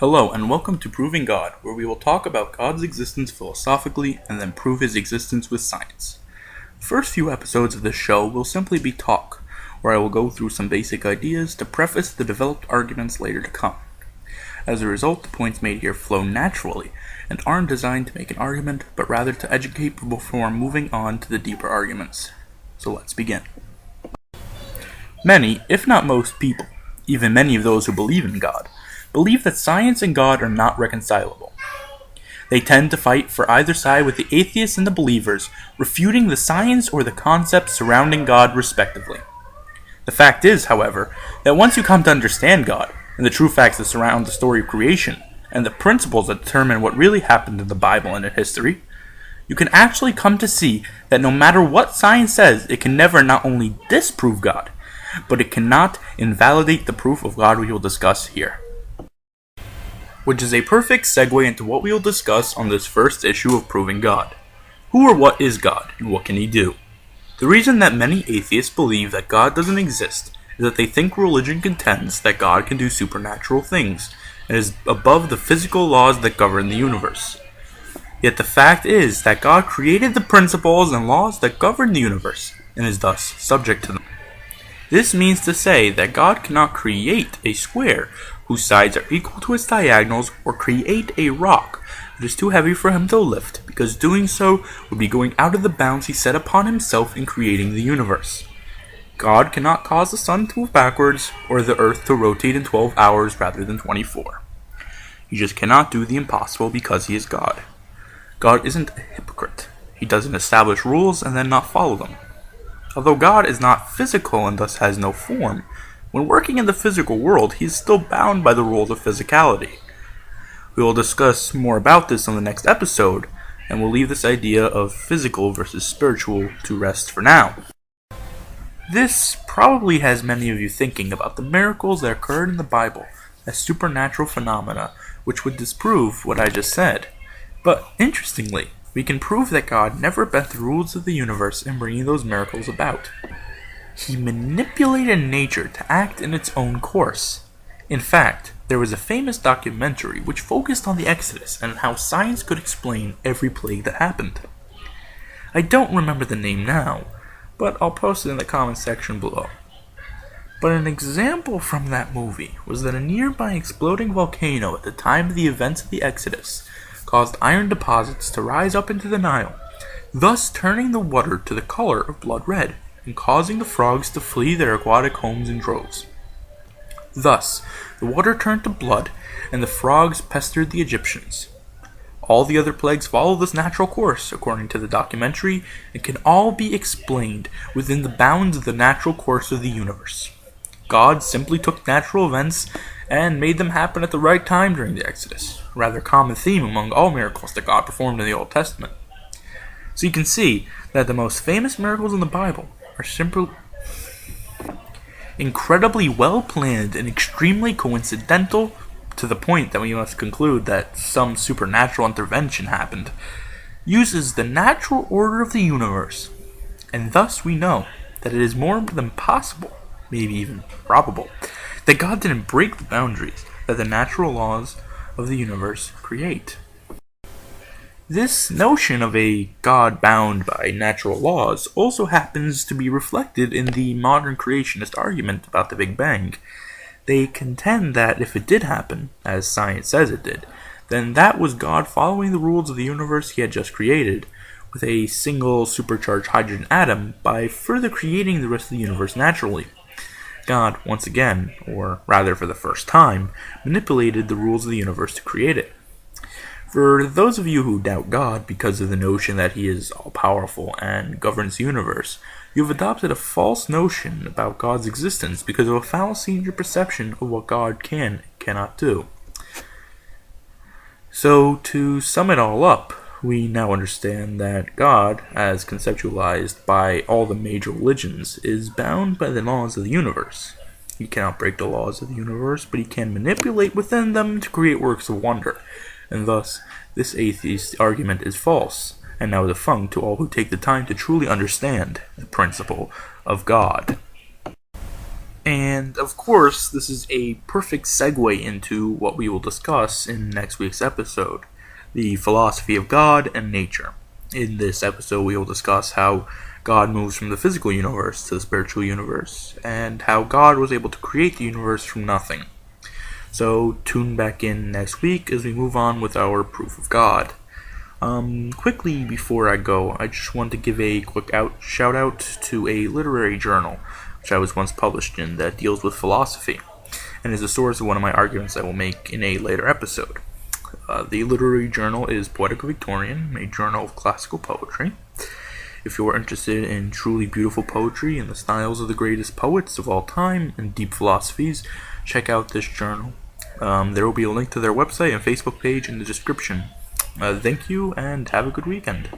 Hello, and welcome to Proving God, where we will talk about God's existence philosophically and then prove his existence with science. The first few episodes of this show will simply be talk, where I will go through some basic ideas to preface the developed arguments later to come. As a result, the points made here flow naturally and aren't designed to make an argument, but rather to educate before moving on to the deeper arguments. So let's begin. Many, if not most people, even many of those who believe in God, believe that science and God are not reconcilable. They tend to fight for either side with the atheists and the believers, refuting the science or the concepts surrounding God respectively. The fact is, however, that once you come to understand God, and the true facts that surround the story of creation, and the principles that determine what really happened in the Bible and in history, you can actually come to see that no matter what science says, it can never not only disprove God, but it cannot invalidate the proof of God we will discuss here. Which is a perfect segue into what we will discuss on this first issue of Proving God. Who or what is God, and what can he do? The reason that many atheists believe that God doesn't exist is that they think religion contends that God can do supernatural things, and is above the physical laws that govern the universe. Yet the fact is that God created the principles and laws that govern the universe, and is thus subject to them. This means to say that God cannot create a square whose sides are equal to its diagonals, or create a rock that is too heavy for him to lift, because doing so would be going out of the bounds he set upon himself in creating the universe. God cannot cause the sun to move backwards, or the earth to rotate in 12 hours rather than 24. He just cannot do the impossible because he is God. God isn't a hypocrite. He doesn't establish rules and then not follow them. Although God is not physical and thus has no form, when working in the physical world, he is still bound by the rules of physicality. We will discuss more about this on the next episode, and we'll leave this idea of physical versus spiritual to rest for now. This probably has many of you thinking about the miracles that occurred in the Bible as supernatural phenomena, which would disprove what I just said. But interestingly, we can prove that God never bent the rules of the universe in bringing those miracles about. He manipulated nature to act in its own course. In fact, there was a famous documentary which focused on the Exodus and how science could explain every plague that happened. I don't remember the name now, but I'll post it in the comment section below. But an example from that movie was that a nearby exploding volcano at the time of the events of the Exodus caused iron deposits to rise up into the Nile, thus turning the water to the color of blood red, and causing the frogs to flee their aquatic homes in droves. Thus, the water turned to blood, and the frogs pestered the Egyptians. All the other plagues follow this natural course, according to the documentary, and can all be explained within the bounds of the natural course of the universe. God simply took natural events and made them happen at the right time during the Exodus, a rather common theme among all miracles that God performed in the Old Testament. So you can see that the most famous miracles in the Bible are simply incredibly well planned and extremely coincidental, to the point that we must conclude that some supernatural intervention happened, uses the natural order of the universe, and thus we know that it is more than possible, maybe even probable, that God didn't break the boundaries that the natural laws of the universe create. This notion of a God bound by natural laws also happens to be reflected in the modern creationist argument about the Big Bang. They contend that if it did happen, as science says it did, then that was God following the rules of the universe he had just created, with a single supercharged hydrogen atom, by further creating the rest of the universe naturally. God, once again, or rather for the first time, manipulated the rules of the universe to create it. For those of you who doubt God because of the notion that he is all-powerful and governs the universe, you have adopted a false notion about God's existence because of a fallacy in your perception of what God can and cannot do. So, to sum it all up, we now understand that God, as conceptualized by all the major religions, is bound by the laws of the universe. He cannot break the laws of the universe, but he can manipulate within them to create works of wonder, and thus this atheist argument is false, and now defunct to all who take the time to truly understand the principle of God. And of course, this is a perfect segue into what we will discuss in next week's episode, the philosophy of God and nature. In this episode, we will discuss how God moves from the physical universe to the spiritual universe, and how God was able to create the universe from nothing. So tune back in next week as we move on with our proof of God. Quickly before I go, I just want to give a quick shout out to a literary journal which I was once published in that deals with philosophy, and is the source of one of my arguments I will make in a later episode. The literary journal is Poetica Victorian, a journal of classical poetry. If you are interested in truly beautiful poetry and the styles of the greatest poets of all time and deep philosophies, check out this journal. There will be a link to their website and Facebook page in the description. Thank you, and have a good weekend.